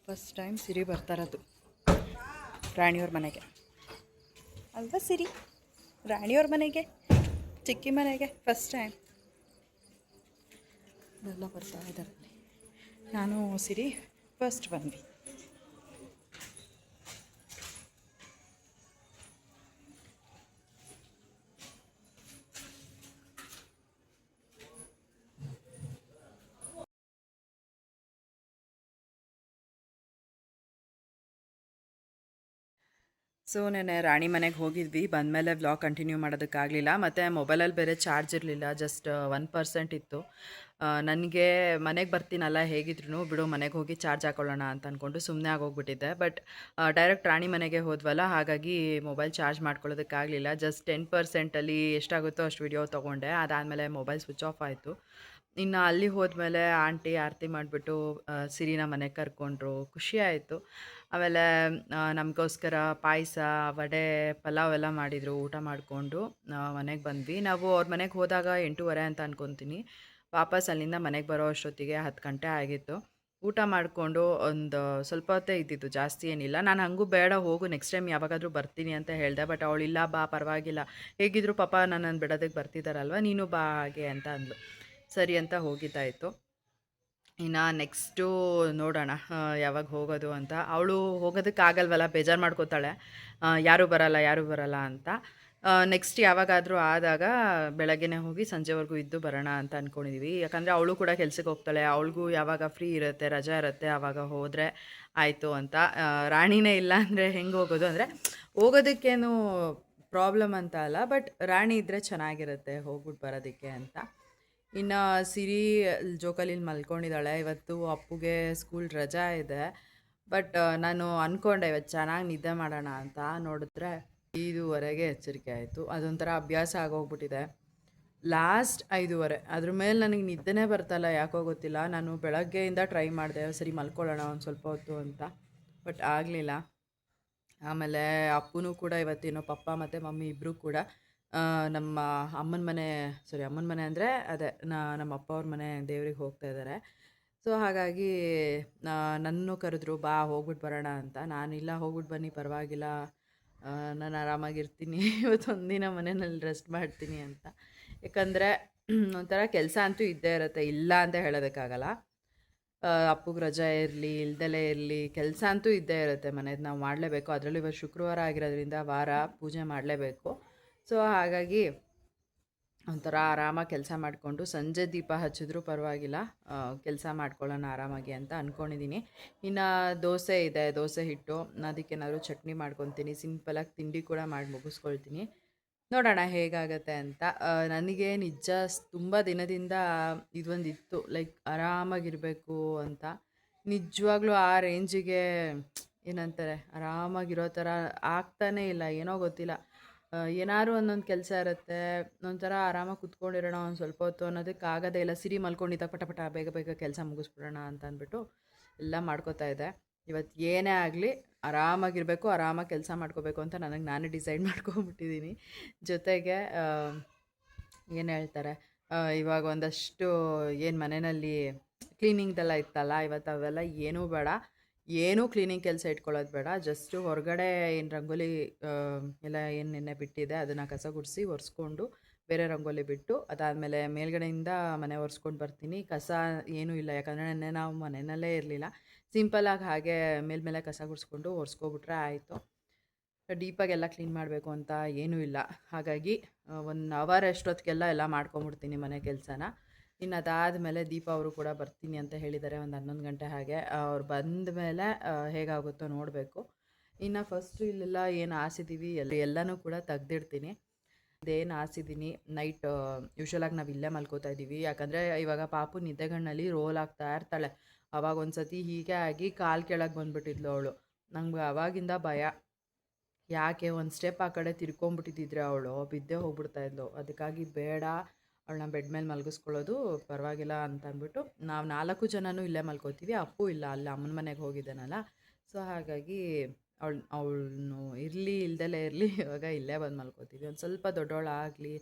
First time ಸಿರಿ ಬರ್ತಾರದು ರಾಣಿಯವ್ರ ಮನೆಗೆ ಅಲ್ವಾ ಸಿರಿ? ರಾಣಿಯವ್ರ ಮನೆಗೆ, ಚಿಕ್ಕಿ ಮನೆಗೆ ಫಸ್ಟ್ ಟೈಮ್ ಎಲ್ಲ ಬರ್ತಾ ಇದ್ದಾರೆ. ನಾನು ಸಿರಿ ಫಸ್ಟ್ ಬಂದ್ವಿ. ಸೊ ನೆನ್ನೆ ರಾಣಿ ಮನೆಗೆ ಹೋಗಿದ್ವಿ. ಬಂದಮೇಲೆ ವ್ಲಾಗ್ ಕಂಟಿನ್ಯೂ ಮಾಡೋದಕ್ಕಾಗಲಿಲ್ಲ. ಮತ್ತು ಮೊಬೈಲಲ್ಲಿ ಬೇರೆ ಚಾರ್ಜ್ ಇರಲಿಲ್ಲ, ಜಸ್ಟ್ 1% ಇತ್ತು. ನನಗೆ ಮನೆಗೆ ಬರ್ತೀನಲ್ಲ, ಹೇಗಿದ್ರು ಬಿಡು ಮನೆಗೆ ಹೋಗಿ ಚಾರ್ಜ್ ಹಾಕೊಳ್ಳೋಣ ಅಂತ ಅಂದ್ಕೊಂಡು ಸುಮ್ಮನೆ ಆಗೋಗ್ಬಿಟ್ಟಿದ್ದೆ. ಬಟ್ ಡೈರೆಕ್ಟ್ ರಾಣಿ ಮನೆಗೆ ಹೋದ್ವಲ್ಲ, ಹಾಗಾಗಿ ಮೊಬೈಲ್ ಚಾರ್ಜ್ ಮಾಡ್ಕೊಳ್ಳೋದಕ್ಕಾಗಲಿಲ್ಲ. ಜಸ್ಟ್ 10%ಅಲ್ಲಿ ಎಷ್ಟಾಗುತ್ತೋ ಅಷ್ಟು ವಿಡಿಯೋ ತೊಗೊಂಡೆ. ಅದಾದಮೇಲೆ ಮೊಬೈಲ್ ಸ್ವಿಚ್ ಆಫ್ ಆಯಿತು. ಇನ್ನು ಅಲ್ಲಿ ಹೋದ್ಮೇಲೆ ಆಂಟಿ ಆರತಿ ಮಾಡಿಬಿಟ್ಟು ಸಿರಿನ ಮನೆಗೆ ಕರ್ಕೊಂಡ್ರು. ಖುಷಿ ಆಯಿತು. ಆಮೇಲೆ ನಮಗೋಸ್ಕರ ಪಾಯಸ, ವಡೆ, ಪಲಾವ್ ಎಲ್ಲ ಮಾಡಿದರು. ಊಟ ಮಾಡಿಕೊಂಡು ಮನೆಗೆ ಬಂದ್ವಿ. ನಾವು ಅವ್ರ ಮನೆಗೆ ಹೋದಾಗ 8:30 ಅಂತ ಅಂದ್ಕೊತೀನಿ. ವಾಪಸ್ ಅಲ್ಲಿಂದ ಮನೆಗೆ ಬರೋ ಅಷ್ಟೊತ್ತಿಗೆ 10 ಗಂಟೆ ಆಗಿತ್ತು. ಊಟ ಮಾಡಿಕೊಂಡು ಒಂದು ಸ್ವಲ್ಪ ಹೊತ್ತೇ ಇದ್ದಿದ್ದು, ಜಾಸ್ತಿ ಏನಿಲ್ಲ. ನಾನು ಹಂಗೂ ಬೇಡ ಹೋಗು, ನೆಕ್ಸ್ಟ್ ಟೈಮ್ ಯಾವಾಗಾದರೂ ಬರ್ತೀನಿ ಅಂತ ಹೇಳಿದೆ. ಬಟ್ ಅವಳು ಇಲ್ಲ ಬಾ ಪರವಾಗಿಲ್ಲ, ಹೇಗಿದ್ರು ಪಾಪ ನನ್ನನ್ನು ಬಿಡೋದಕ್ಕೆ ಬರ್ತಿದ್ದಾರಲ್ವ, ನೀನು ಬಾ ಹಾಗೆ ಅಂತ ಅಂದ್ಲು. ಸರಿ ಅಂತ ಹೋಗಿದ್ದಾಯಿತು. ಇನ್ನು ನೆಕ್ಸ್ಟು ನೋಡೋಣ ಯಾವಾಗ ಹೋಗೋದು ಅಂತ. ಅವಳು ಹೋಗೋದಕ್ಕಾಗಲ್ವಲ್ಲ, ಬೇಜಾರು ಮಾಡ್ಕೋತಾಳೆ, ಯಾರೂ ಬರಲ್ಲ ಅಂತ. ನೆಕ್ಸ್ಟ್ ಯಾವಾಗಾದರೂ ಆದಾಗ ಬೆಳಗ್ಗೆನೇ ಹೋಗಿ ಸಂಜೆವರೆಗೂ ಇದ್ದು ಬರೋಣ ಅಂತ ಅಂದ್ಕೊಂಡಿದ್ದೀವಿ. ಯಾಕಂದರೆ ಅವಳು ಕೂಡ ಕೆಲ್ಸಕ್ಕೆ ಹೋಗ್ತಾಳೆ, ಅವಳಿಗೂ ಯಾವಾಗ ಫ್ರೀ ಇರುತ್ತೆ, ರಜಾ ಇರುತ್ತೆ, ಆವಾಗ ಹೋದರೆ ಆಯಿತು ಅಂತ. ರಾಣಿನೇ ಇಲ್ಲ ಅಂದರೆ ಹೆಂಗೆ ಹೋಗೋದು? ಅಂದರೆ ಹೋಗೋದಕ್ಕೇನು ಪ್ರಾಬ್ಲಮ್ ಅಂತ ಅಲ್ಲ, ಬಟ್ ರಾಣಿ ಇದ್ದರೆ ಚೆನ್ನಾಗಿರುತ್ತೆ ಹೋಗ್ಬಿಟ್ಟು ಬರೋದಕ್ಕೆ ಅಂತ. ಇನ್ನು ಸಿರಿ ಜೋಕಾಲಿಲಿ ಮಲ್ಕೊಂಡಿದ್ದಾಳೆ. ಇವತ್ತು ಅಪ್ಪುಗೆ ಸ್ಕೂಲ್ ರಜಾ ಇದೆ. ಬಟ್ ನಾನು ಅಂದ್ಕೊಂಡೆ ಇವತ್ತು ಚೆನ್ನಾಗಿ ನಿದ್ದೆ ಮಾಡೋಣ ಅಂತ. ನೋಡಿದ್ರೆ 5:30ಗೆ ಎಚ್ಚರಿಕೆ ಆಯಿತು. ಅದೊಂಥರ ಅಭ್ಯಾಸ ಆಗೋಗ್ಬಿಟ್ಟಿದೆ. ಲಾಸ್ಟ್ 5:30, ಅದ್ರ ಮೇಲೆ ನನಗೆ ನಿದ್ದೆನೇ ಬರ್ತಾಯಿಲ್ಲ, ಯಾಕೋ ಗೊತ್ತಿಲ್ಲ. ನಾನು ಬೆಳಗ್ಗೆಯಿಂದ ಟ್ರೈ ಮಾಡಿದೆ, ಸರಿ ಮಲ್ಕೊಳ್ಳೋಣ ಒಂದು ಸ್ವಲ್ಪ ಹೊತ್ತು ಅಂತ, ಬಟ್ ಆಗಲಿಲ್ಲ. ಆಮೇಲೆ ಅಪ್ಪನೂ ಕೂಡ ಇವತ್ತೇನೋ ಪಪ್ಪ ಮತ್ತು ಮಮ್ಮಿ ಇಬ್ಬರೂ ಕೂಡ ನಮ್ಮ ಅಮ್ಮನ ಮನೆ ಅಂದರೆ ಅದೇ ನಮ್ಮ ಅಪ್ಪ ಅವ್ರ ಮನೆ ದೇವ್ರಿಗೆ ಹೋಗ್ತಾ ಇದ್ದಾರೆ. ಸೊ ಹಾಗಾಗಿ ನನ್ನನ್ನು ಕರೆದ್ರು, ಬಾ ಹೋಗ್ಬಿಟ್ಟು ಬರೋಣ ಅಂತ. ನಾನಿಲ್ಲ, ಹೋಗ್ಬಿಟ್ಟು ಬನ್ನಿ ಪರವಾಗಿಲ್ಲ, ನಾನು ಆರಾಮಾಗಿರ್ತೀನಿ, ಇವತ್ತೊಂದು ದಿನ ಮನೆಯಲ್ಲಿ ರೆಸ್ಟ್ ಮಾಡ್ತೀನಿ ಅಂತ. ಯಾಕಂದರೆ ಒಂಥರ ಕೆಲಸ ಅಂತೂ ಇದ್ದೇ ಇರುತ್ತೆ, ಇಲ್ಲ ಅಂತ ಹೇಳೋದಕ್ಕಾಗಲ್ಲ. ಅಪ್ಪಗೆ ರಜಾ ಇರಲಿ ಇಲ್ದಲೇ ಇರಲಿ, ಕೆಲಸ ಅಂತೂ ಇದ್ದೇ ಇರುತ್ತೆ ಮನೇದು, ನಾವು ಮಾಡಲೇಬೇಕು. ಅದರಲ್ಲೂ ಇವತ್ತು ಶುಕ್ರವಾರ ಆಗಿರೋದ್ರಿಂದ ವಾರ ಪೂಜೆ ಮಾಡಲೇಬೇಕು. ಸೊ ಹಾಗಾಗಿ ಒಂಥರ ಆರಾಮಾಗಿ ಕೆಲಸ ಮಾಡಿಕೊಂಡು ಸಂಜೆ ದೀಪ ಹಚ್ಚಿದ್ರೂ ಪರವಾಗಿಲ್ಲ, ಕೆಲಸ ಮಾಡ್ಕೊಳ್ಳೋಣ ಆರಾಮಾಗಿ ಅಂತ ಅಂದ್ಕೊಂಡಿದ್ದೀನಿ. ಇನ್ನು ದೋಸೆ ಇದೆ, ದೋಸೆ ಹಿಟ್ಟು, ಅದಕ್ಕೇನಾದರೂ ಚಟ್ನಿ ಮಾಡ್ಕೊತೀನಿ. ಸಿಂಪಲಾಗಿ ತಿಂಡಿ ಕೂಡ ಮಾಡಿ ಮುಗಿಸ್ಕೊಳ್ತೀನಿ. ನೋಡೋಣ ಹೇಗಾಗತ್ತೆ ಅಂತ. ನನಗೆ ನಿಜ ತುಂಬ ದಿನದಿಂದ ಇದೊಂದಿತ್ತು, ಲೈಕ್ ಆರಾಮಾಗಿರಬೇಕು ಅಂತ. ನಿಜವಾಗ್ಲೂ ಆ ರೇಂಜಿಗೆ ಏನಂತಾರೆ, ಆರಾಮಾಗಿರೋ ಥರ ಆಗ್ತಾನೇ ಇಲ್ಲ, ಏನೋ ಗೊತ್ತಿಲ್ಲ. ಏನಾದ್ರು ಒಂದೊಂದು ಕೆಲಸ ಇರುತ್ತೆ, ಒಂಥರ ಆರಾಮಾಗಿ ಕುತ್ಕೊಂಡಿರೋಣ ಒಂದು ಸ್ವಲ್ಪ ಹೊತ್ತು ಅನ್ನೋದಕ್ಕಾಗೋದೇ ಇಲ್ಲ. ಸಿರಿ ಮಲ್ಕೊಂಡಿದ್ದಾಗ ಪಟ ಪಟ ಬೇಗ ಬೇಗ ಕೆಲಸ ಮುಗಿಸ್ಬಿಡೋಣ ಅಂತ ಅಂದ್ಬಿಟ್ಟು ಎಲ್ಲ ಮಾಡ್ಕೋತಾ ಇದ್ದೆ. ಇವತ್ತು ಏನೇ ಆಗಲಿ ಆರಾಮಾಗಿರಬೇಕು, ಆರಾಮಾಗಿ ಕೆಲಸ ಮಾಡ್ಕೋಬೇಕು ಅಂತ ನನಗೆ ನಾನೇ ಡಿಸೈಡ್ ಮಾಡ್ಕೊಂಬಿಟ್ಟಿದ್ದೀನಿ. ಜೊತೆಗೆ ಏನು ಹೇಳ್ತಾರೆ, ಇವಾಗ ಒಂದಷ್ಟು ಏನು ಮನೆಯಲ್ಲಿ ಕ್ಲೀನಿಂಗ್ದೆಲ್ಲ ಇತ್ತಲ್ಲ, ಇವತ್ತು ಅವೆಲ್ಲ ಏನೂ ಬೇಡ, ಏನೂ ಕ್ಲೀನಿಂಗ್ ಕೆಲಸ ಇಟ್ಕೊಳ್ಳೋದು ಬೇಡ. ಜಸ್ಟು ಹೊರಗಡೆ ಏನು ರಂಗೋಲಿ ಎಲ್ಲ ಏನು ನೆನ್ನೆ ಬಿಟ್ಟಿದೆ ಅದನ್ನು ಕಸ ಗುಡಿಸಿ ಒರೆಸ್ಕೊಂಡು ಬೇರೆ ರಂಗೋಲಿ ಬಿಟ್ಟು, ಅದಾದಮೇಲೆ ಮೇಲ್ಗಡೆಯಿಂದ ಮನೆ ಒರೆಸ್ಕೊಂಡು ಬರ್ತೀನಿ. ಕಸ ಏನೂ ಇಲ್ಲ, ಯಾಕಂದರೆ ನೆನ್ನೆ ನಾವು ಮನೆಯಲ್ಲೇ ಇರಲಿಲ್ಲ. ಸಿಂಪಲಾಗಿ ಹಾಗೆ ಮೇಲ್ಮೇಲೆ ಕಸ ಗುಡಿಸ್ಕೊಂಡು ಒರೆಸ್ಕೊಬಿಟ್ರೆ ಆಯಿತು. ಡೀಪಾಗೆಲ್ಲ ಕ್ಲೀನ್ ಮಾಡಬೇಕು ಅಂತ ಏನೂ ಇಲ್ಲ. ಹಾಗಾಗಿ 1 ಅವರ್ ಅಷ್ಟೊತ್ತಿಗೆಲ್ಲ ಎಲ್ಲ ಮಾಡ್ಕೊಂಬಿಡ್ತೀನಿ ಮನೆ ಕೆಲಸನ. ಇನ್ನು ಅದಾದಮೇಲೆ ದೀಪ ಅವರು ಕೂಡ ಬರ್ತೀನಿ ಅಂತ ಹೇಳಿದ್ದಾರೆ, ಒಂದು 11 ಗಂಟೆ ಹಾಗೆ. ಅವ್ರು ಬಂದ ಮೇಲೆ ಹೇಗಾಗುತ್ತೋ ನೋಡಬೇಕು. ಇನ್ನು ಫಸ್ಟು ಇಲ್ಲೆಲ್ಲ ಏನು ಹಾಸಿದ್ದೀವಿ ಎಲ್ಲನೂ ಕೂಡ ತೆಗ್ದಿಡ್ತೀನಿ. ಇದೇನು ಹಾಸಿದ್ದೀನಿ ನೈಟ್, ಯೂಶ್ವಲಾಗಿ ನಾವು ಇಲ್ಲೇ ಮಲ್ಕೋತಾ ಇದ್ದೀವಿ. ಯಾಕಂದರೆ ಇವಾಗ ಪಾಪು ನಿದ್ದೆಗಣ್ಣಲ್ಲಿ ರೋಲ್ ಆಗ್ತಾ ಇರ್ತಾಳೆ. ಅವಾಗ ಒಂದು ಸತಿ ಹೀಗೆ ಆಗಿ ಕಾಲು ಕೆಳಗೆ ಬಂದುಬಿಟ್ಟಿದ್ಲು ಅವಳು. ನಂಗೆ ಆವಾಗಿಂದ ಭಯ, ಯಾಕೆ ಒಂದು ಸ್ಟೆಪ್ ಆ ಕಡೆ ತಿರ್ಕೊಂಬಿಟ್ಟಿದ್ದಿದ್ರೆ ಅವಳು ಬಿದ್ದೇ ಹೋಗ್ಬಿಡ್ತಾಯಿದ್ಲು. ಅದಕ್ಕಾಗಿ ಬೇಡ, ಅವಳನ್ನ ಬೆಡ್ ಮೇಲೆ ಮಲಗಿಸ್ಕೊಳ್ಳೋದು ಪರವಾಗಿಲ್ಲ ಅಂತ ಅಂದ್ಬಿಟ್ಟು ನಾವು 4 ಜನನೂ ಇಲ್ಲೇ ಮಲ್ಕೋತೀವಿ. ಅಪ್ಪು ಇಲ್ಲ, ಅಲ್ಲಿ ಅಮ್ಮನ ಮನೆಗೆ ಹೋಗಿದ್ದಾನಲ್ಲ. ಸೊ ಹಾಗಾಗಿ ಅವಳನ್ನು ಇರಲಿ ಇಲ್ದಲೇ ಇರಲಿ, ಇವಾಗ ಇಲ್ಲೇ ಬಂದು ಮಲ್ಕೋತೀವಿ. ಒಂದು ಸ್ವಲ್ಪ ದೊಡ್ಡವಳಾಗಲಿ,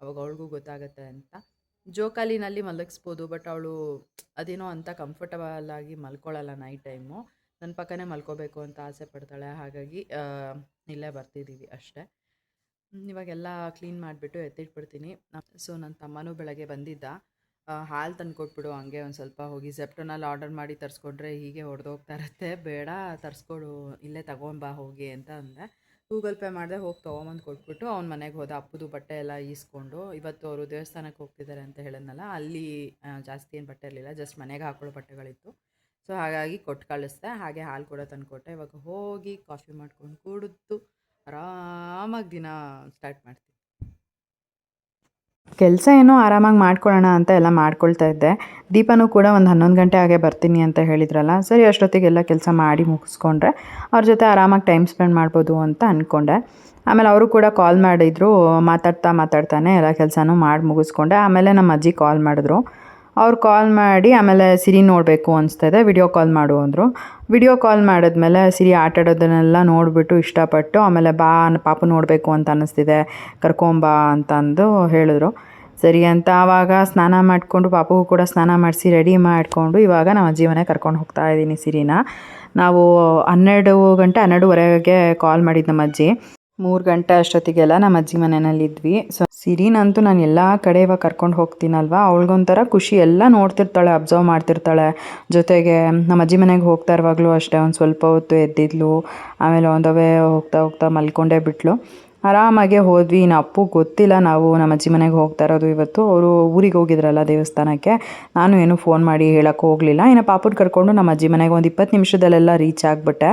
ಅವಾಗ ಅವಳಿಗೂ ಗೊತ್ತಾಗುತ್ತೆ ಅಂತ. ಜೋಕಾಲಿನಲ್ಲಿ ಮಲಗಿಸ್ಬೋದು, ಬಟ್ ಅವಳು ಅದೇನೋ ಅಂತ ಕಂಫರ್ಟಬಲ್ ಆಗಿ ಮಲ್ಕೊಳ್ಳಲ್ಲ ನೈಟ್ ಟೈಮು. ನನ್ನ ಪಕ್ಕನೇ ಮಲ್ಕೋಬೇಕು ಅಂತ ಆಸೆ ಪಡ್ತಾಳೆ. ಹಾಗಾಗಿ ಇಲ್ಲೇ ಬರ್ತಿದ್ದೀವಿ ಅಷ್ಟೇ. ಇವಾಗೆಲ್ಲ ಕ್ಲೀನ್ ಮಾಡಿಬಿಟ್ಟು ಎತ್ತಿಟ್ಬಿಡ್ತೀನಿ. ಸೊ ನನ್ನ ತಮ್ಮನೂ ಬೆಳಗ್ಗೆ ಬಂದಿದ್ದ. ಹಾಲು ತಂದುಕೊಟ್ಬಿಡು, ಹಂಗೆ ಒಂದು ಸ್ವಲ್ಪ ಹೋಗಿ ಝೆಪ್ಟೋನಲ್ಲಿ ಆರ್ಡರ್ ಮಾಡಿ ತರಿಸ್ಕೊಂಡ್ರೆ ಹೀಗೆ ಹೊಡೆದೋಗ್ತಾ ಇರುತ್ತೆ, ಬೇಡ ತರಿಸ್ಕೊಡು, ಇಲ್ಲೇ ತಗೊಂಬಾ ಹೋಗಿ ಅಂತ ಅಂದೆ. ಗೂಗಲ್ ಪೇ ಮಾಡಿದೆ, ಹೋಗಿ ತೊಗೊಂಬಂದು ಕೊಟ್ಬಿಟ್ಟು ಅವ್ನ ಮನೆಗೆ ಹೋದ. ಅಪ್ಪದು ಬಟ್ಟೆ ಎಲ್ಲ ಈಸ್ಕೊಂಡು, ಇವತ್ತು ಅವರು ದೇವಸ್ಥಾನಕ್ಕೆ ಹೋಗ್ತಿದ್ದಾರೆ ಅಂತ ಹೇಳಿದ್ನಲ್ಲ, ಅಲ್ಲಿ ಜಾಸ್ತಿ ಏನು ಬಟ್ಟೆ ಇರಲಿಲ್ಲ, ಜಸ್ಟ್ ಮನೆಗೆ ಹಾಕೊಳ್ಳೋ ಬಟ್ಟೆಗಳಿತ್ತು. ಸೊ ಹಾಗಾಗಿ ಕೊಟ್ಟು ಕಳಿಸ್ದೆ. ಹಾಗೆ ಹಾಲು ಕೂಡ ತಂದುಕೊಟ್ಟೆ. ಇವಾಗ ಹೋಗಿ ಕಾಫಿ ಮಾಡ್ಕೊಂಡು ಕುಡಿದು ಆರಾಮಾಗಿ ದಿನ ಸ್ಟಾರ್ಟ್ ಮಾಡ್ತೀನಿ. ಕೆಲಸ ಏನೋ ಆರಾಮಾಗಿ ಮಾಡ್ಕೊಳ್ಳೋಣ ಅಂತ ಎಲ್ಲ ಮಾಡ್ಕೊಳ್ತಾ ಇದ್ದೆ. ದೀಪನೂ ಕೂಡ ಒಂದು 11 ಗಂಟೆ ಹಾಗೆ ಬರ್ತೀನಿ ಅಂತ ಹೇಳಿದ್ರಲ್ಲ, ಸರಿ ಅಷ್ಟೊತ್ತಿಗೆಲ್ಲ ಕೆಲಸ ಮಾಡಿ ಮುಗಿಸ್ಕೊಂಡ್ರೆ ಅವ್ರ ಜೊತೆ ಆರಾಮಾಗಿ ಟೈಮ್ ಸ್ಪೆಂಡ್ ಮಾಡ್ಬೋದು ಅಂತ ಅಂದ್ಕೊಂಡೆ. ಆಮೇಲೆ ಅವರು ಕೂಡ ಕಾಲ್ ಮಾಡಿದರು. ಮಾತಾಡ್ತಾನೆ ಎಲ್ಲ ಕೆಲಸನೂ ಮಾಡಿ ಮುಗಿಸ್ಕೊಂಡೆ. ಆಮೇಲೆ ನಮ್ಮ ಅಜ್ಜಿ ಕಾಲ್ ಮಾಡಿದ್ರು. ಅವ್ರು ಕಾಲ್ ಮಾಡಿ ಆಮೇಲೆ ಸಿರಿ ನೋಡಬೇಕು ಅನಿಸ್ತಾಯಿದೆ, ವಿಡಿಯೋ ಕಾಲ್ ಮಾಡು ಅಂದರು. ವಿಡಿಯೋ ಕಾಲ್ ಮಾಡಿದ್ಮೇಲೆ ಸಿರಿ ಆಟಾಡೋದನ್ನೆಲ್ಲ ನೋಡಿಬಿಟ್ಟು ಇಷ್ಟಪಟ್ಟು, ಆಮೇಲೆ ಬಾ ಪಾಪು ನೋಡಬೇಕು ಅಂತ ಅನ್ನಿಸ್ತಿದೆ, ಕರ್ಕೊಂಬಾ ಅಂತಂದು ಹೇಳಿದ್ರು. ಸರಿ ಅಂತ ಆವಾಗ ಸ್ನಾನ ಮಾಡಿಕೊಂಡು, ಪಾಪುಗೂ ಕೂಡ ಸ್ನಾನ ಮಾಡಿಸಿ ರೆಡಿ ಮಾಡಿಕೊಂಡು ಇವಾಗ ನಮ್ಮ ಅಜ್ಜಿ ಮನೆ ಕರ್ಕೊಂಡು ಹೋಗ್ತಾ ಇದ್ದೀನಿ ಸಿರಿನ. ನಾವು 12 ಗಂಟೆ 12:30ಗೆ ಕಾಲ್ ಮಾಡಿದ್ದು ನಮ್ಮ ಅಜ್ಜಿ. 3 ಗಂಟೆ ಅಷ್ಟೊತ್ತಿಗೆಲ್ಲ ನಮ್ಮ ಅಜ್ಜಿ ಮನೆಯಲ್ಲಿದ್ವಿ. ಸೊ ಸಿರಿನಂತೂ ನಾನು ಎಲ್ಲ ಕಡೆ ಇವಾಗ ಕರ್ಕೊಂಡು ಹೋಗ್ತೀನಲ್ವ, ಅವಳಿಗೊಂಥರ ಖುಷಿ, ಎಲ್ಲ ನೋಡ್ತಿರ್ತಾಳೆ, ಅಬ್ಸರ್ವ್ ಮಾಡ್ತಿರ್ತಾಳೆ. ಜೊತೆಗೆ ನಮ್ಮ ಅಜ್ಜಿ ಮನೆಗೆ ಹೋಗ್ತಾ ಇರುವಾಗಲೂ ಅಷ್ಟೇ ಒಂದು ಸ್ವಲ್ಪ ಹೊತ್ತು ಎದ್ದಿದ್ಲು, ಆಮೇಲೆ ಒಂದವೇ ಹೋಗ್ತಾ ಮಲ್ಕೊಂಡೇ ಬಿಟ್ಲು. ಆರಾಮಾಗೆ ಹೋದ್ವಿ. ಇನ್ನು ಅಪ್ಪು ಗೊತ್ತಿಲ್ಲ ನಾವು ನಮ್ಮ ಅಜ್ಜಿ ಮನೆಗೆ ಹೋಗ್ತಾ ಇರೋದು ಇವತ್ತು. ಅವರು ಊರಿಗೆ ಹೋಗಿದ್ರಲ್ಲ ದೇವಸ್ಥಾನಕ್ಕೆ, ನಾನು ಏನು ಫೋನ್ ಮಾಡಿ ಹೇಳೋಕ್ಕೆ ಹೋಗಲಿಲ್ಲ. ಇನ್ನು ಪಾಪುನ ಕರ್ಕೊಂಡು ನಮ್ಮ ಅಜ್ಜಿ ಮನೆಗೆ ಒಂದು 20 ನಿಮಿಷದಲ್ಲೆಲ್ಲ ರೀಚ್ ಆಗಿಬಿಟ್ಟೆ.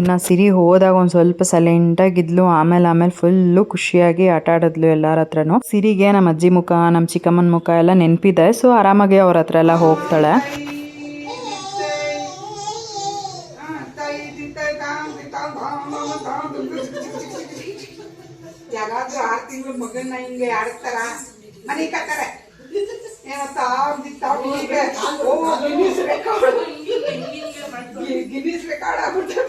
ಇನ್ನು ಸಿರಿ ಹೋದಾಗ ಒಂದು ಸ್ವಲ್ಪ ಸೈಲೆಂಟಾಗಿದ್ಲು. ಆಮೇಲೆ ಫುಲ್ಲು ಖುಷಿಯಾಗಿ ಆಟ ಆಡಿದ್ಲು ಎಲ್ಲರ ಹತ್ರನೂ. ಸಿರಿಗೆ ನಮ್ಮ ಅಜ್ಜಿ ಮುಖ, ನಮ್ಮ ಚಿಕ್ಕಮ್ಮನ ಮುಖ ಎಲ್ಲ ನೆನಪಿದೆ. ಸೊ ಆರಾಮಾಗಿ ಅವ್ರ ಹತ್ರ ಎಲ್ಲ ಹೋಗ್ತಾಳೆ. ಯಾರಾದ್ರೂ 6 ತಿಂಗಳು ಮಗನ್ನ ಹಿಂಗೆ ಆಡ್ತಾರ, ಮನೆ ಕತ್ತಾರೆ ಗಿನ್ನಿಸ್ ರೆಕಾರ್ಡ್ ಆಗ್ಬಿಡ್ತಾರೆ.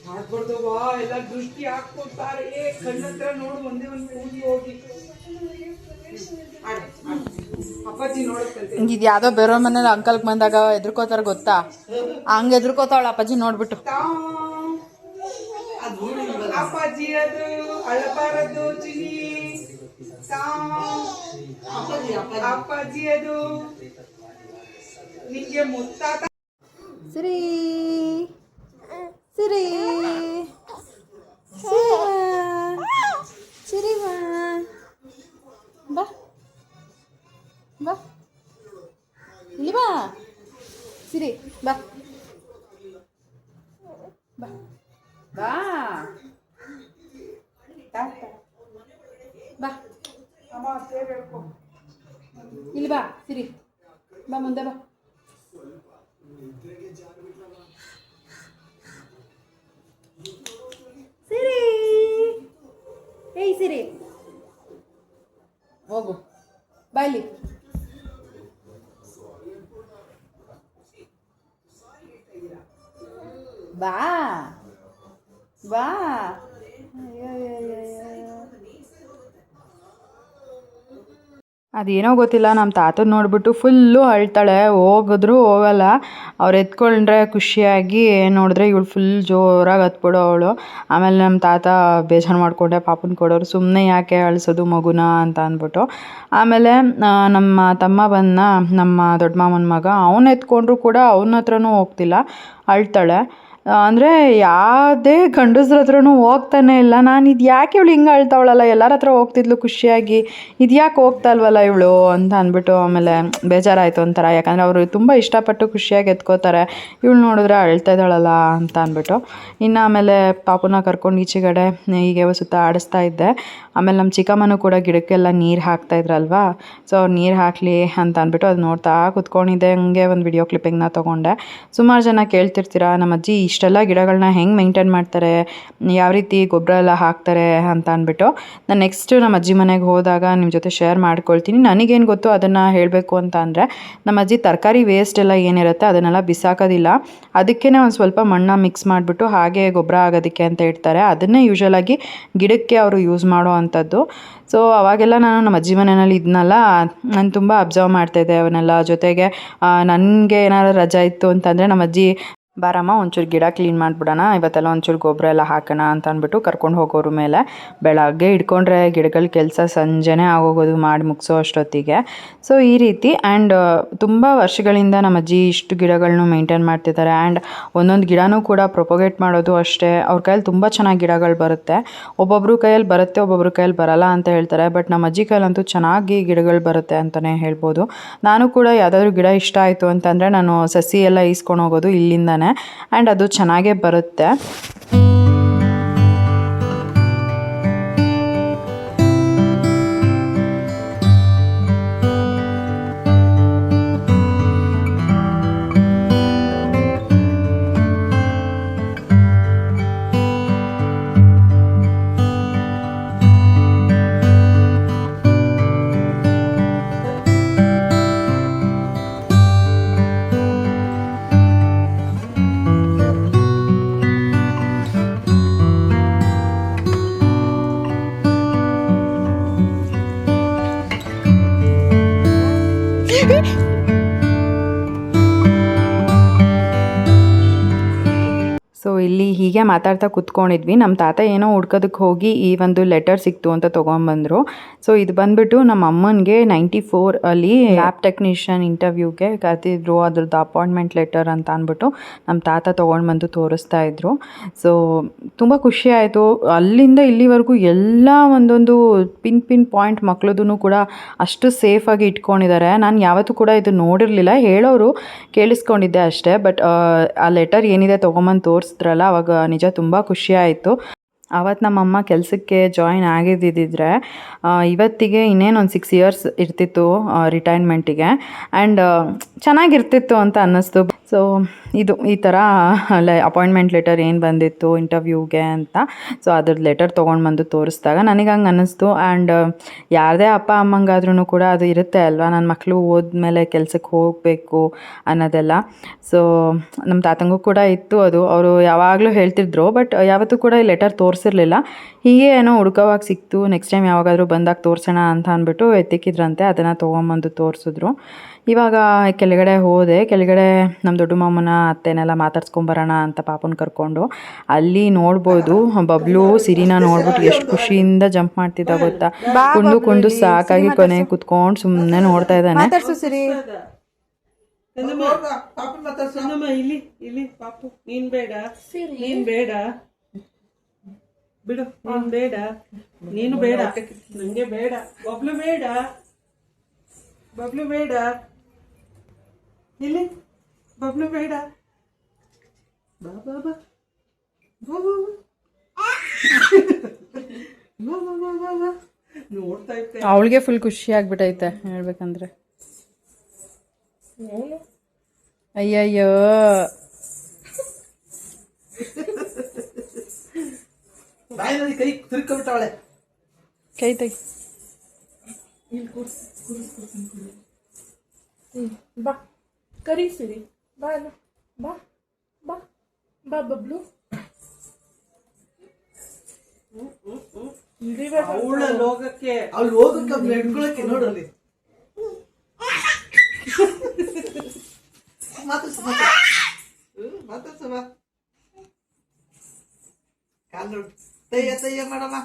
ಮಾಡ್ಬಾರ್ದವಾ, ಎಲ್ಲ ದೃಷ್ಟಿ ಹಾಕ್ಕೊಡ್ತಾರೆ. ಕಣ್ಣತ್ರ ನೋಡು, ಒಂದೇ ಒಂದು ಕೂಗಿ ಹೋಗಿ ಅಪ್ಪಾಜಿ ನೋಡುತ್ತಂತೆ. ಇದು ಯಾವುದೋ ಬೇರೆಯವ್ರ ಮನೇಲಿ ಅಂಕಲ್ಗೆ ಬಂದಾಗ ಎದ್ರುಕೋತಾರ ಗೊತ್ತಾ, ಹಂಗೆ ಎದ್ರುಕೋತಾವಳ ಅಪ್ಪಾಜಿ ನೋಡ್ಬಿಟ್ಟು. ಅಪ್ಪಾಜಿ ಅದು ಅಳಬಾರದು ಚಿನಿ, ಅಪ್ಪಾಜಿ ಅದು ನಿಂಗೆ ಮುತ್ತಾತ. ಸಿರಿ ಸಿರಿ ಸಿರಿ ಬಾ ಬಾ ಇಲ್ಲಿ ಬಾ ಸಿರಿ ಬಾ ಬಾ ಬಾ ಬಾ ಇಲ್ಲಿ ಬಾ ಸಿರಿ ಬಾ, ಮುಂದೆ ಬಾ. ಸಿರಿ ಏಯ್ ಸಿರಿ ಹೋಗು ಬಾಯ್ಲಿ. ಬಾ ಬಾ. ಅದೇನೋ ಗೊತ್ತಿಲ್ಲ, ನಮ್ಮ ತಾತನ ನೋಡಿಬಿಟ್ಟು ಫುಲ್ಲು ಅಳ್ತಾಳೆ. ಹೋಗಿದ್ರು ಹೋಗಲ್ಲ, ಅವ್ರು ಎತ್ಕೊಂಡ್ರೆ ಖುಷಿಯಾಗಿ, ನೋಡಿದ್ರೆ ಇವಳು ಫುಲ್ ಜೋರಾಗಿ ಹತ್ಬಿಡೋ ಅವಳು. ಆಮೇಲೆ ನಮ್ಮ ತಾತ ಬೇಜಾರು ಮಾಡಿಕೊಂಡೆ, ಪಾಪನ ಕೊಡೋರು ಸುಮ್ಮನೆ ಯಾಕೆ ಅಳಿಸೋದು ಮಗುನ ಅಂತ ಅಂದ್ಬಿಟ್ಟು. ಆಮೇಲೆ ನಮ್ಮ ತಮ್ಮ ಬಂದ, ನಮ್ಮ ದೊಡ್ಡ ಮಾಮನ ಮಗ, ಅವನು ಎತ್ಕೊಂಡ್ರು ಕೂಡ ಅವನ ಹತ್ರನೂ ಹೋಗ್ತಿಲ್ಲ, ಅಳ್ತಾಳೆ. ಅಂದರೆ ಯಾವುದೇ ಗಂಡಸ್ರ ಹತ್ರನೂ ಹೋಗ್ತಾನೆ ಇಲ್ಲ. ನಾನು ಇದು ಯಾಕೆ ಇವಳು ಹಿಂಗೆ ಅಳ್ತಾವಳಲ್ಲ, ಎಲ್ಲರ ಹತ್ರ ಹೋಗ್ತಿದ್ಲು ಖುಷಿಯಾಗಿ, ಇದು ಯಾಕೆ ಹೋಗ್ತಾ ಇಲ್ವಲ್ಲ ಇವಳು ಅಂತ ಅಂದ್ಬಿಟ್ಟು ಆಮೇಲೆ ಬೇಜಾರಾಯಿತು ಒಂಥರ. ಯಾಕಂದರೆ ಅವರು ತುಂಬ ಇಷ್ಟಪಟ್ಟು ಖುಷಿಯಾಗಿ ಎತ್ಕೋತಾರೆ, ಇವಳು ನೋಡಿದ್ರೆ ಅಳ್ತಾ ಇದ್ದಾಳಲ್ಲ ಅಂತ ಅಂದ್ಬಿಟ್ಟು. ಇನ್ನು ಆಮೇಲೆ ಪಾಪುನ ಕರ್ಕೊಂಡು ಈಚೆಗಡೆ ಹೀಗೆ ಸುತ್ತ ಆಡಿಸ್ತಾ ಇದ್ದೆ. ಆಮೇಲೆ ನಮ್ಮ ಚಿಕ್ಕಮ್ಮನೂ ಕೂಡ ಗಿಡಕ್ಕೆಲ್ಲ ನೀರು ಹಾಕ್ತಾಯಿದ್ರಲ್ವಾ, ಸೊ ಅವ್ರು ನೀರು ಹಾಕಲಿ ಅಂತ ಅಂದ್ಬಿಟ್ಟು ಅದು ನೋಡ್ತಾ ಕೂತ್ಕೊಂಡಿದ್ದೆ. ಹಂಗೆ ಒಂದು ವಿಡಿಯೋ ಕ್ಲಿಪ್ಪಿಂಗ್ನ ತೊಗೊಂಡೆ. ಸುಮಾರು ಜನ ಕೇಳ್ತಿರ್ತೀರ, ನಮ್ಮ ಅಜ್ಜಿ ಇಷ್ಟೆಲ್ಲ ಗಿಡಗಳನ್ನ ಹೆಂಗೆ ಮೇಂಟೈನ್ ಮಾಡ್ತಾರೆ, ಯಾವ ರೀತಿ ಗೊಬ್ಬರ ಎಲ್ಲ ಹಾಕ್ತಾರೆ ಅಂತ ಅಂದ್ಬಿಟ್ಟು ನಾನು ನೆಕ್ಸ್ಟ್ ನಮ್ಮ ಅಜ್ಜಿ ಮನೆಗೆ ಹೋದಾಗ ನಿಮ್ಮ ಜೊತೆ ಶೇರ್ ಮಾಡ್ಕೊಳ್ತೀನಿ. ನನಗೇನು ಗೊತ್ತು ಅದನ್ನು ಹೇಳಬೇಕು ಅಂತ ಅಂದರೆ, ನಮ್ಮ ಅಜ್ಜಿ ತರಕಾರಿ ವೇಸ್ಟ್ ಎಲ್ಲ ಏನಿರುತ್ತೆ ಅದನ್ನೆಲ್ಲ ಬಿಸಾಕೋದಿಲ್ಲ. ಅದಕ್ಕೇ ಒಂದು ಸ್ವಲ್ಪ ಮಣ್ಣು ಮಿಕ್ಸ್ ಮಾಡಿಬಿಟ್ಟು ಹಾಗೆ ಗೊಬ್ಬರ ಆಗೋದಕ್ಕೆ ಅಂತ ಇಡ್ತಾರೆ. ಅದನ್ನೇ ಯೂಶ್ವಲಾಗಿ ಗಿಡಕ್ಕೆ ಅವರು ಯೂಸ್ ಮಾಡೋ ಅಂಥದ್ದು. ಸೊ ಅವಾಗೆಲ್ಲ ನಾನು ನಮ್ಮ ಅಜ್ಜಿ ಮನೆಯಲ್ಲಿ ಇದ್ನಲ್ಲ, ನಾನು ತುಂಬ ಅಬ್ಸರ್ವ್ ಮಾಡ್ತಾಯಿದ್ದೆ ಅವನ್ನೆಲ್ಲ. ಜೊತೆಗೆ ನನಗೆ ಏನಾದ್ರು ರಜೆ ಇತ್ತು ಅಂತಂದರೆ ನಮ್ಮ ಅಜ್ಜಿ ಬಾರಮ್ಮ ಒಂಚೂರು ಗಿಡ ಕ್ಲೀನ್ ಮಾಡಿಬಿಡೋಣ, ಇವತ್ತೆಲ್ಲ ಒಂಚೂರು ಗೊಬ್ಬರ ಎಲ್ಲ ಹಾಕೋಣ ಅಂತ ಅಂದ್ಬಿಟ್ಟು ಕರ್ಕೊಂಡು ಹೋಗೋರು. ಮೇಲೆ ಬೆಳಗ್ಗೆ ಇಟ್ಕೊಂಡ್ರೆ ಗಿಡಗಳ ಕೆಲಸ ಸಂಜೆನೇ ಆಗೋಗೋದು ಮಾಡಿ ಮುಗಿಸೋ ಅಷ್ಟೊತ್ತಿಗೆ. ಸೊ ಈ ರೀತಿ ಆ್ಯಂಡ್ ತುಂಬ ವರ್ಷಗಳಿಂದ ನಮ್ಮ ಅಜ್ಜಿ ಇಷ್ಟು ಗಿಡಗಳನ್ನೂ ಮೇಂಟೈನ್ ಮಾಡ್ತಿದ್ದಾರೆ. ಆ್ಯಂಡ್ ಒಂದೊಂದು ಗಿಡನೂ ಕೂಡ ಪ್ರೊಪೊಗೇಟ್ ಮಾಡೋದು ಅಷ್ಟೇ. ಅವ್ರ ಕೈಯಲ್ಲಿ ತುಂಬ ಚೆನ್ನಾಗಿ ಗಿಡಗಳು ಬರುತ್ತೆ. ಒಬ್ಬೊಬ್ರ ಕೈಯಲ್ಲಿ ಬರುತ್ತೆ, ಒಬ್ಬೊಬ್ರ ಕೈಯಲ್ಲಿ ಬರಲ್ಲ ಅಂತ ಹೇಳ್ತಾರೆ. ಬಟ್ ನಮ್ಮ ಅಜ್ಜಿ ಕೈಯಲ್ಲಂತೂ ಚೆನ್ನಾಗಿ ಗಿಡಗಳು ಬರುತ್ತೆ ಅಂತಲೇ ಹೇಳ್ಬೋದು. ನಾನು ಕೂಡ ಯಾವುದಾದ್ರೂ ಗಿಡ ಇಷ್ಟ ಆಯಿತು ಅಂತಂದರೆ ನಾನು ಸಸಿ ಎಲ್ಲ ಈಸ್ಕೊಂಡು ಹೋಗೋದು ಇಲ್ಲಿಂದನೇ. ಆ್ಯಂಡ್ ಅದು ಚೆನ್ನಾಗೇ ಬರುತ್ತೆ. ಸೊ ಇಲ್ಲಿ ಹೀಗೆ ಮಾತಾಡ್ತಾ ಕೂತ್ಕೊಂಡಿದ್ವಿ. ನಮ್ಮ ತಾತ ಏನೋ ಹುಡ್ಕೋದಕ್ಕೆ ಹೋಗಿ ಈ ಒಂದು ಲೆಟರ್ ಸಿಕ್ತು ಅಂತ ತೊಗೊಂಬಂದರು. ಸೊ ಇದು ಬಂದುಬಿಟ್ಟು ನಮ್ಮ ಅಮ್ಮನಿಗೆ 94 ಅಲ್ಲಿ ಲ್ಯಾಬ್ ಟೆಕ್ನಿಷಿಯನ್ ಇಂಟರ್ವ್ಯೂಗೆ ಕರೆದಿದ್ರು. ಅದ್ರದ್ದು ಅಪಾಯಿಂಟ್ಮೆಂಟ್ ಲೆಟರ್ ಅಂತ ಅಂದ್ಬಿಟ್ಟು ನಮ್ಮ ತಾತ ತೊಗೊಂಡು ಬಂದು ತೋರಿಸ್ತಾ ಇದ್ರು. ಸೊ ತುಂಬ ಖುಷಿ ಆಯಿತು. ಅಲ್ಲಿಂದ ಇಲ್ಲಿವರೆಗೂ ಎಲ್ಲ ಒಂದೊಂದು ಪಿನ್ ಪಾಯಿಂಟ್ ಮಕ್ಳದೂ ಕೂಡ ಅಷ್ಟು ಸೇಫಾಗಿ ಇಟ್ಕೊಂಡಿದ್ದಾರೆ. ನಾನು ಯಾವತ್ತೂ ಕೂಡ ಇದು ನೋಡಿರಲಿಲ್ಲ, ಹೇಳೋರು ಕೇಳಿಸ್ಕೊಂಡಿದ್ದೆ ಅಷ್ಟೇ. ಬಟ್ ಆ ಲೆಟರ್ ಏನಿದೆ ತೊಗೊಂಬಂದು ತೋರಿಸಿದ್ರಲ್ಲ, ಅವಾಗ ನಿಜ ತುಂಬ ಖುಷಿ ಆಯಿತು. ಆವತ್ತು ನಮ್ಮಮ್ಮ ಕೆಲಸಕ್ಕೆ ಜಾಯಿನ್ ಆಗಿದ್ದಿದ್ರೆ ಇವತ್ತಿಗೆ ಇನ್ನೇನು ಒಂದು 6 ಇಯರ್ಸ್ ಇರ್ತಿತ್ತು ರಿಟೈರ್ಮೆಂಟಿಗೆ. ಆ್ಯಂಡ್ ಚೆನ್ನಾಗಿರ್ತಿತ್ತು ಅಂತ ಅನ್ನಿಸ್ತು. ಸೊ ಇದು ಈ ಥರ ಅಪಾಯಿಂಟ್ಮೆಂಟ್ ಲೆಟರ್ ಏನು ಬಂದಿತ್ತು ಇಂಟರ್ವ್ಯೂಗೆ ಅಂತ. ಸೊ ಅದ್ರದ್ದು ಲೆಟರ್ ತೊಗೊಂಡು ಬಂದು ತೋರಿಸಿದಾಗ ನನಗೆ ಹಂಗೆ ಅನ್ನಿಸ್ತು. ಆ್ಯಂಡ್ ಯಾರದೇ ಅಪ್ಪ ಅಮ್ಮಂಗಾದ್ರೂ ಕೂಡ ಅದು ಇರುತ್ತೆ ಅಲ್ವಾ, ನನ್ನ ಮಕ್ಕಳು ಹೋದ್ಮೇಲೆ ಕೆಲಸಕ್ಕೆ ಹೋಗಬೇಕು ಅನ್ನೋದೆಲ್ಲ. ಸೊ ನಮ್ಮ ತಾತಂಗೂ ಕೂಡ ಇತ್ತು ಅದು. ಅವರು ಯಾವಾಗಲೂ ಹೇಳ್ತಿದ್ರು, ಬಟ್ ಯಾವತ್ತೂ ಕೂಡ ಈ ಲೆಟರ್ ತೋರಿಸಿರ್ಲಿಲ್ಲ. ಹೀಗೆ ಏನೋ ಹುಡ್ಕೋವಾಗ ಸಿಕ್ತು. ನೆಕ್ಸ್ಟ್ ಟೈಮ್ ಯಾವಾಗಾದರೂ ಬಂದಾಗ ತೋರಿಸೋಣ ಅಂತ ಅಂದ್ಬಿಟ್ಟು ಎತ್ತಿಕ್ಕಿದ್ರಂತೆ. ಅದನ್ನು ತೊಗೊಂಬಂದು ತೋರಿಸಿದ್ರು. ಇವಾಗ ಕೆಳಗಡೆ ಹೋದೆ. ಕೆಳಗಡೆ ನಮ್ಮ ದೊಡ್ಡ ಮಾಮನ ಅತ್ತೆನೆಲ್ಲ ಮಾತಾಡ್ಸ್ಕೊಂಬರೋಣ ಅಂತ ಪಾಪನ ಕರ್ಕೊಂಡು ಅಲ್ಲಿ ನೋಡ್ಬೋದು. ಬಬ್ಲು ಸಿರಿನ ನೋಡ್ಬಿಟ್ಟು ಎಷ್ಟು ಖುಷಿಯಿಂದ ಜಂಪ್ ಮಾಡ್ತಿದ್ದ ಗೊತ್ತಾ. ಕುಂದು ಸಾಕಾಗಿ ಕೊನೆ ಕುತ್ಕೊಂಡು ಸುಮ್ಮನೆ ನೋಡ್ತಾ ಇದ್ದಾನೆ. ಇಲ್ಲಿ ಪಾಪು ನೀನ್ ಬೇಡ, ನೀನ್ ಬೇಡ ಬಿಡು, ನೀನ್ ಬೇಡ, ನೀನು ಬೇಡ, ನಂಗೆ ಬೇಡ, ಬಬ್ಲು ಬೇಡ, ಬಬ್ಲು ಬೇಡ, ಇಲ್ಲಿ ಬಬ್ಲು ಬೇಡ, ಬಾ ಬಾ ಬಾ ನೋಡ್ತಾ ಇದ್ದೆ. ಅವಳಿಗೆ ಫುಲ್ ಖುಷಿ ಆಗ್ಬಿಟ್ಟೈತೆ ಹೇಳ್ಬೇಕಂದ್ರೆ. ಅಯ್ಯಯ್ಯೋ ಕೈ ತಿರ್ಕೊಂಡ್ಬಿಟ್ಟವಳೆ. ಕೈ ತೆಗಿ. ಬಾ ಕರೀಸಿರಿ, ಬಾ ಬಾ ಬಾ ಬಾ ಬಬ್ಲು. ಅವಳ ಲೋಕಕ್ಕೆ, ಅವಳು ಹೋಗಕ್ಕೆ ಹಿಡ್ಕೊಳಕ್ಕೆ ನೋಡಲ್ಲಿ ಮಾತಾಡ್ಸಮ್ಮ. ಕಾಲ್ ನೋಡು, ತಯ್ಯ ಮಾಡಮ್ಮ.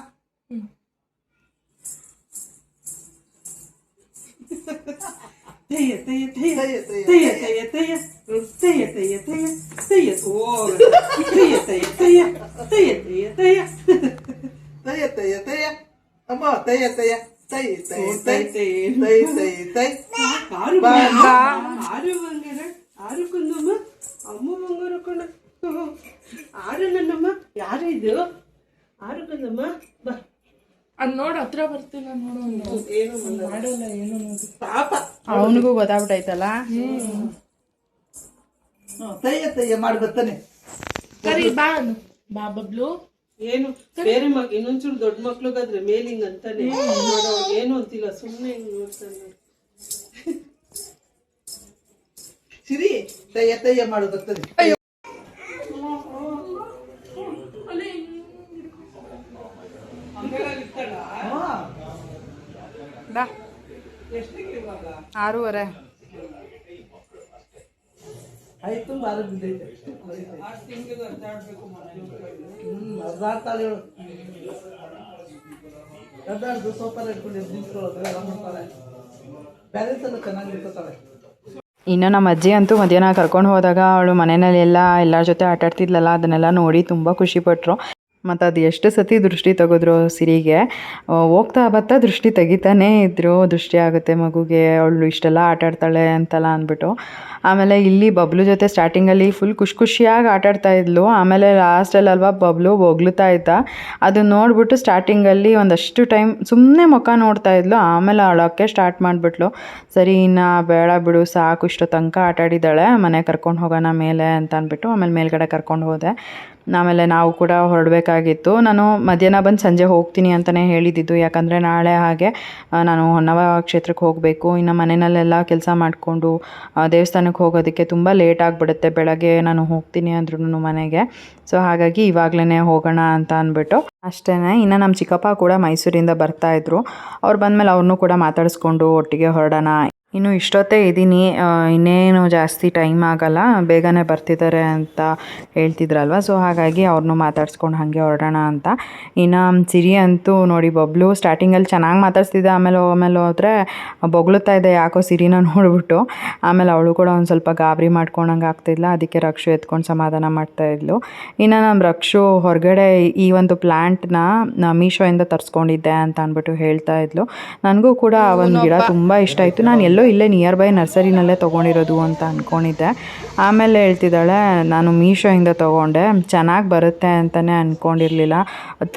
ಅಮ್ಮ ತಯ್ಯ ತಯ್ಯ ತೈ ತೈ ತೈ ತೈ ತೈ ತೈ. ಆರು ಬಂಗಾರ, ಆರು ಕುಂದಮ್ಮ, ಅಮ್ಮ ಬಂಗಾರ ಕೊಂಡ ಆರು ನನ್ನಮ್ಮ. ಯಾರು ಇದು ಆರು ಕುಂದಮ್ಮ? ಬಾ ಅದ್ ನೋಡು, ಹತ್ರ ಬರ್ತಿಲ್ಲ ನೋಡು. ಏನು ಮಾಡಲ್ಲ ಏನು ನೋಡಿ ಪಾಪ. ಅವನಿಗೂ ಗೊತ್ತಾಗ್ಬಿಟ್ಟೈತಲ್ಲ. ತಯ್ಯ ತಯ್ಯ ಮಾಡಿ ಬರ್ತಾನೆ. ಕರಿ ಬಾ ಅನ್ನು. ಬಾ ಬಬ್ಲು. ಏನು ಬೇರೆ ಇನ್ನೊಂಚೂರು ದೊಡ್ಡ ಮಕ್ಳಿಗಾದ್ರೆ ಮೇಲಿಂಗ್ ಅಂತಾನೆ ನೋಡೋ ಏನು ಅಂತಿಲ್ಲ, ಸುಮ್ಮನೆ ಹಿಂಗ್ ನೋಡ್ತಾನೆ. ಸಿರಿ ತಯ್ಯ ತಯ್ಯ ಮಾಡು ಬರ್ತದೆ. ಬಾ 6:30 ಆಯ್ತು ಬಾರ ಬಿದ್ದೈತೆ. ಅದಾಡ್ದು ಸೋಫಾ ಇಟ್ಕೊಂಡು ನಿಂತ್ಕೊಳ್ಳೋದು ಎಲ್ಲ ಮಾಡ್ತಾರೆ. ಬ್ಯಾಲೆನ್ಸ್ ಎಲ್ಲ ಚೆನ್ನಾಗಿರ್ತಾರೆ. ಇನ್ನು ನಮ್ಮ ಅಜ್ಜಿ ಅಂತೂ ಮಧ್ಯಾಹ್ನ ಕರ್ಕೊಂಡು ಹೋದಾಗ ಅವಳು ಮನೆಯಲ್ಲಿ ಎಲ್ಲರ ಜೊತೆ ಆಟಾಡ್ತಿದ್ಲಲ್ಲ, ಅದನ್ನೆಲ್ಲ ನೋಡಿ ತುಂಬ ಖುಷಿಪಟ್ಟರು. ಮತ್ತು ಅದು ಎಷ್ಟು ಸತಿ ದೃಷ್ಟಿ ತೆಗೆದ್ರು ಸಿರಿಗೆ, ಹೋಗ್ತಾ ಬರ್ತಾ ದೃಷ್ಟಿ ತೆಗಿತಾನೇ ಇದ್ದರು. ದೃಷ್ಟಿ ಆಗುತ್ತೆ ಮಗುಗೆ, ಅವಳು ಇಷ್ಟೆಲ್ಲ ಆಟಾಡ್ತಾಳೆ ಅಂತೆಲ್ಲ ಅಂದ್ಬಿಟ್ಟು. ಆಮೇಲೆ ಇಲ್ಲಿ ಬಬ್ಲು ಜೊತೆ ಸ್ಟಾರ್ಟಿಂಗಲ್ಲಿ ಫುಲ್ ಖುಷಿಯಾಗಿ ಆಟಾಡ್ತಾ ಇದ್ಲು. ಆಮೇಲೆ ಲಾಸ್ಟಲ್ಲಿ ಅಲ್ವಾ ಬಬ್ಲು ಬೊಗ್ಳುತ್ತಾ ಇದ್ದ. ಅದನ್ನ ನೋಡಿಬಿಟ್ಟು ಸ್ಟಾರ್ಟಿಂಗಲ್ಲಿ ಒಂದಷ್ಟು ಟೈಮ್ ಸುಮ್ಮನೆ ಮುಖ ನೋಡ್ತಾ ಇದ್ಲು. ಆಮೇಲೆ ಅಳೋಕ್ಕೆ ಸ್ಟಾರ್ಟ್ ಮಾಡಿಬಿಟ್ಲು. ಸರಿ ಇನ್ನು ಬೇಡ ಬಿಡು ಸಾಕು, ಇಷ್ಟು ತನಕ ಆಟಾಡಿದ್ದಾಳೆ, ಮನೆ ಕರ್ಕೊಂಡು ಹೋಗೋಣ ಮೇಲೆ ಅಂತ ಅಂದ್ಬಿಟ್ಟು ಆಮೇಲೆ ಮೇಲ್ಗಡೆ ಕರ್ಕೊಂಡು ಹೋದೆ. ಆಮೇಲೆ ನಾವು ಕೂಡ ಹೊರಡಬೇಕಾಗಿತ್ತು. ನಾನು ಮಧ್ಯಾಹ್ನ ಬಂದು ಸಂಜೆ ಹೋಗ್ತೀನಿ ಅಂತಲೇ ಹೇಳಿದ್ದಿದ್ದು, ಯಾಕಂದರೆ ನಾಳೆ ಹಾಗೆ ನಾನು ಹೊನ್ನವ ಕ್ಷೇತ್ರಕ್ಕೆ ಹೋಗಬೇಕು. ಇನ್ನು ಮನೆಯಲ್ಲೆಲ್ಲ ಕೆಲಸ ಮಾಡಿಕೊಂಡು ದೇವಸ್ಥಾನಕ್ಕೆ ಹೋಗೋದಕ್ಕೆ ತುಂಬ ಲೇಟ್ ಆಗಿಬಿಡುತ್ತೆ. ಬೆಳಗ್ಗೆ ನಾನು ಹೋಗ್ತೀನಿ ಅಂದ್ರೂ ಮನೆಗೆ. ಸೊ ಹಾಗಾಗಿ ಇವಾಗಲೇ ಹೋಗೋಣ ಅಂತ ಅಂದ್ಬಿಟ್ಟು ಅಷ್ಟೇ. ಇನ್ನು ನಮ್ಮ ಚಿಕ್ಕಪ್ಪ ಕೂಡ ಮೈಸೂರಿಂದ ಬರ್ತಾಯಿದ್ರು. ಅವ್ರು ಬಂದಮೇಲೆ ಅವ್ರನ್ನೂ ಕೂಡ ಮಾತಾಡಿಸ್ಕೊಂಡು ಒಟ್ಟಿಗೆ ಹೊರಡೋಣ. ಇನ್ನು ಇಷ್ಟೊತ್ತೇ ಇದ್ದೀನಿ, ಇನ್ನೇನು ಜಾಸ್ತಿ ಟೈಮ್ ಆಗಲ್ಲ, ಬೇಗನೆ ಬರ್ತಿದ್ದಾರೆ ಅಂತ ಹೇಳ್ತಿದ್ರಲ್ವ. ಸೊ ಹಾಗಾಗಿ ಅವ್ರನ್ನೂ ಮಾತಾಡ್ಸ್ಕೊಂಡು ಹಾಗೆ ಹೊರಡೋಣ ಅಂತ. ಇನ್ನು ಸಿರಿ ಅಂತೂ ನೋಡಿ ಬಬ್ಲು ಸ್ಟಾರ್ಟಿಂಗಲ್ಲಿ ಚೆನ್ನಾಗಿ ಮಾತಾಡ್ಸ್ತಿದ್ದೆ, ಆಮೇಲೆ ಹೋದರೆ ಬೊಗಳುತ್ತಾ ಇದೆ ಯಾಕೋ ಸಿರಿನ ನೋಡಿಬಿಟ್ಟು. ಆಮೇಲೆ ಅವಳು ಕೂಡ ಒಂದು ಸ್ವಲ್ಪ ಗಾಬರಿ ಮಾಡ್ಕೊಂಡಂಗೆ ಆಗ್ತಿದ್ಲ. ಅದಕ್ಕೆ ರಕ್ಷು ಎತ್ಕೊಂಡು ಸಮಾಧಾನ ಮಾಡ್ತಾಯಿದ್ಲು. ಇನ್ನು ನಮ್ಮ ರಕ್ಷು ಹೊರಗಡೆ ಈ ಒಂದು ಪ್ಲ್ಯಾಂಟ್ನ ಮೀಶೋಯಿಂದ ತರಿಸ್ಕೊಂಡಿದ್ದೆ ಅಂತ ಅಂದ್ಬಿಟ್ಟು ಹೇಳ್ತಾ ಇದ್ಲು. ನನಗೂ ಕೂಡ ಆ ಒಂದು ಗಿಡ ತುಂಬ ಇಷ್ಟ ಆಯಿತು. ನಾನು ಇಲ್ಲೇ ನಿಯರ್ ಬೈ ನರ್ಸರಿನಲ್ಲೇ ತೊಗೊಂಡಿರೋದು ಅಂತ ಅಂದ್ಕೊಂಡಿದ್ದೆ. ಆಮೇಲೆ ಹೇಳ್ತಿದ್ದಾಳೆ ನಾನು ಮೀಶೋಯಿಂದ ತೊಗೊಂಡೆ, ಚೆನ್ನಾಗಿ ಬರುತ್ತೆ ಅಂತಲೇ ಅಂದ್ಕೊಂಡಿರಲಿಲ್ಲ,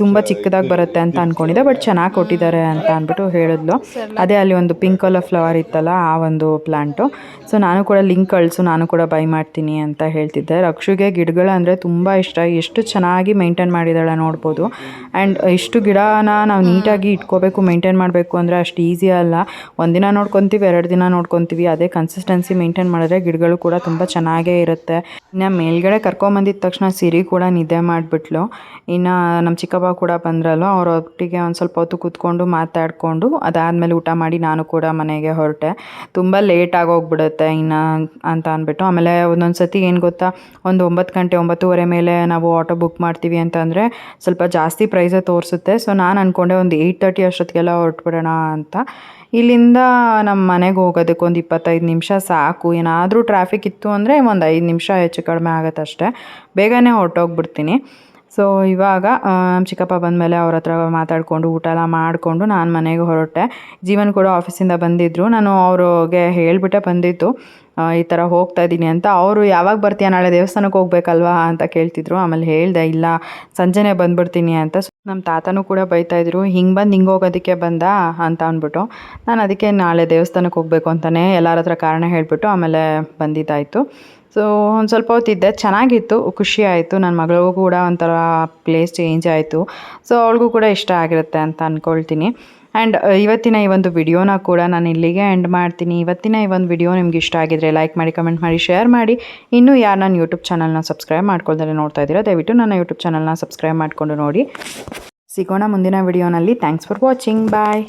ತುಂಬ ಚಿಕ್ಕದಾಗಿ ಬರುತ್ತೆ ಅಂತ ಅಂದ್ಕೊಂಡಿದ್ದೆ, ಬಟ್ ಚೆನ್ನಾಗಿ ಕೊಟ್ಟಿದ್ದಾರೆ ಅಂತ ಅಂದ್ಬಿಟ್ಟು ಹೇಳಿದ್ಲು. ಅದೇ ಅಲ್ಲಿ ಒಂದು ಪಿಂಕ್ ಕಲರ್ ಫ್ಲವರ್ ಇತ್ತಲ್ಲ, ಆ ಒಂದು ಪ್ಲ್ಯಾಂಟು. ಸೊ ನಾನು ಕೂಡ ಲಿಂಕ್ ಕಳಿಸು, ನಾನು ಕೂಡ ಬೈ ಮಾಡ್ತೀನಿ ಅಂತ ಹೇಳ್ತಿದ್ದೆ. ರಕ್ಷುಗೆ ಗಿಡಗಳು ಅಂದರೆ ತುಂಬ ಇಷ್ಟ, ಎಷ್ಟು ಚೆನ್ನಾಗಿ ಮೇಂಟೈನ್ ಮಾಡಿದ್ದಾಳೆ ನೋಡ್ಬೋದು. ಆ್ಯಂಡ್ ಇಷ್ಟು ಗಿಡನ ನಾವು ನೀಟಾಗಿ ಇಟ್ಕೋಬೇಕು, ಮೇಂಟೈನ್ ಮಾಡಬೇಕು ಅಂದರೆ ಅಷ್ಟು ಈಸಿ ಅಲ್ಲ. ಒಂದಿನ ನೋಡ್ಕೊತೀವಿ, 2 ದಿನ ನೋಡ್ಕೊತೀವಿ, ಅದೇ ಕನ್ಸಿಸ್ಟೆನ್ಸಿ ಮೇಂಟೈನ್ ಮಾಡಿದ್ರೆ ಗಿಡಗಳು ಕೂಡ ತುಂಬ ಚೆನ್ನಾಗೇ ಇರುತ್ತೆ. ಇನ್ನು ಮೇಲ್ಗಡೆ ಕರ್ಕೊಂಬಂದಿದ್ದ ತಕ್ಷಣ ಸಿರಿ ಕೂಡ ನಿದ್ದೆ ಮಾಡಿಬಿಟ್ಲು. ಇನ್ನು ನಮ್ಮ ಚಿಕ್ಕಪ್ಪ ಕೂಡ ಬಂದ್ರಲ್ವ, ಅವರೊಟ್ಟಿಗೆ ಒಂದು ಸ್ವಲ್ಪ ಹೊತ್ತು ಕೂತ್ಕೊಂಡು ಮಾತಾಡಿಕೊಂಡು ಅದಾದಮೇಲೆ ಊಟ ಮಾಡಿ ನಾನು ಕೂಡ ಮನೆಗೆ ಹೊರಟೆ. ತುಂಬ ಲೇಟ್ ಆಗೋಗ್ಬಿಡುತ್ತೆ ಇನ್ನು ಅಂತ ಅಂದ್ಬಿಟ್ಟು. ಆಮೇಲೆ ಒಂದೊಂದು ಸತಿ ಏನು ಗೊತ್ತಾ, ಒಂದು 9 ಗಂಟೆ 9:30 ಮೇಲೆ ನಾವು ಆಟೋ ಬುಕ್ ಮಾಡ್ತೀವಿ ಅಂತಂದರೆ ಸ್ವಲ್ಪ ಜಾಸ್ತಿ ಪ್ರೈಸೇ ತೋರಿಸುತ್ತೆ. ಸೊ ನಾನು ಅಂದ್ಕೊಂಡೆ ಒಂದು 8:30 ಅಷ್ಟೊತ್ತಿಗೆಲ್ಲ ಹೊರಟ್ಬಿಡೋಣ ಅಂತ. ಇಲ್ಲಿಂದ ನಮ್ಮ ಮನೆಗೆ ಹೋಗೋದಕ್ಕೆ ಒಂದು 25 ನಿಮಿಷ ಸಾಕು. ಏನಾದರೂ ಟ್ರಾಫಿಕ್ ಇತ್ತು ಅಂದರೆ ಒಂದು 5 ನಿಮಿಷ ಹೆಚ್ಚು ಕಡಿಮೆ ಆಗುತ್ತೆ ಅಷ್ಟೇ, ಬೇಗನೆ ಹೊರಟೋಗ್ಬಿಡ್ತೀನಿ. ಸೊ ಇವಾಗ ನಮ್ಮ ಚಿಕ್ಕಪ್ಪ ಬಂದಮೇಲೆ ಅವ್ರ ಹತ್ರ ಮಾತಾಡಿಕೊಂಡು ಊಟ ಎಲ್ಲ ಮಾಡಿಕೊಂಡು ನಾನು ಮನೆಗೆ ಹೊರಟೆ. ಜೀವನ್ ಕೂಡ ಆಫೀಸಿಂದ ಬಂದಿದ್ದರು. ನಾನು ಅವ್ರಿಗೆ ಹೇಳಿಬಿಟ್ಟೆ ಬಂದಿದ್ದು ಈ ಥರ ಹೋಗ್ತಾ ಇದ್ದೀನಿ ಅಂತ. ಅವರು ಯಾವಾಗ ಬರ್ತೀಯ, ನಾಳೆ ದೇವಸ್ಥಾನಕ್ಕೆ ಹೋಗ್ಬೇಕಲ್ವಾ ಅಂತ ಕೇಳ್ತಿದ್ರು. ಆಮೇಲೆ ಹೇಳಿದೆ ಇಲ್ಲ ಸಂಜೆನೇ ಬಂದುಬಿಡ್ತೀನಿ ಅಂತ. ನಮ್ಮ ತಾತನೂ ಕೂಡ ಬೈತಾಯಿದ್ರು, ಹಿಂಗೆ ಬಂದು ಹಿಂಗೆ ಹೋಗೋದಕ್ಕೆ ಬಂದ ಅಂತ ಅಂದ್ಬಿಟ್ಟು. ನಾನು ಅದಕ್ಕೆ ನಾಳೆ ದೇವಸ್ಥಾನಕ್ಕೆ ಹೋಗಬೇಕು ಅಂತಲೇ ಎಲ್ಲರ ಹತ್ರ ಕಾರಣ ಹೇಳಿಬಿಟ್ಟು ಆಮೇಲೆ ಬಂದಿದ್ದಾಯಿತು. ಸೊ ಒಂದು ಸ್ವಲ್ಪ ಹೊತ್ತಿದ್ದೆ, ಚೆನ್ನಾಗಿತ್ತು, ಖುಷಿ ಆಯಿತು. ನನ್ನ ಮಗಳಿಗೂ ಕೂಡ ಒಂಥರ ಪ್ಲೇಸ್ ಚೇಂಜ್ ಆಯಿತು. ಸೊ ಅವಳಿಗೂ ಕೂಡ ಇಷ್ಟ ಆಗಿರುತ್ತೆ ಅಂತ ಅಂದ್ಕೊಳ್ತೀನಿ. ಆ್ಯಂಡ್ ಇವತ್ತಿನ ಈ ಒಂದು ವಿಡಿಯೋನ ಕೂಡ ನಾನು ಇಲ್ಲಿಗೆ ಎಂಡ್ ಮಾಡ್ತೀನಿ. ಇವತ್ತಿನ ಈ ಒಂದು ವಿಡಿಯೋ ನಿಮ್ಗೆ ಇಷ್ಟ ಆಗಿದ್ರೆ ಲೈಕ್ ಮಾಡಿ, ಕಮೆಂಟ್ ಮಾಡಿ, ಶೇರ್ ಮಾಡಿ. ಇನ್ನೂ ಯಾರು ನನ್ನ ಯೂಟ್ಯೂಬ್ ಚಾನಲ್ನ ಸಬ್ಸ್ಕ್ರೈಬ್ ಮಾಡ್ಕೊಳ್ತಾರೆ ನೋಡ್ತಾ ಇದ್ದೀರಾ, ದಯವಿಟ್ಟು ನನ್ನ ಯೂಟ್ಯೂಬ್ ಚಾನಲ್ನ ಸಬ್ಸ್ಕ್ರೈಬ್ ಮಾಡಿಕೊಂಡು ನೋಡಿ. ಸಿಗೋಣ ಮುಂದಿನ ವಿಡಿಯೋನಲ್ಲಿ. Thanks for watching. ಬಾಯ್.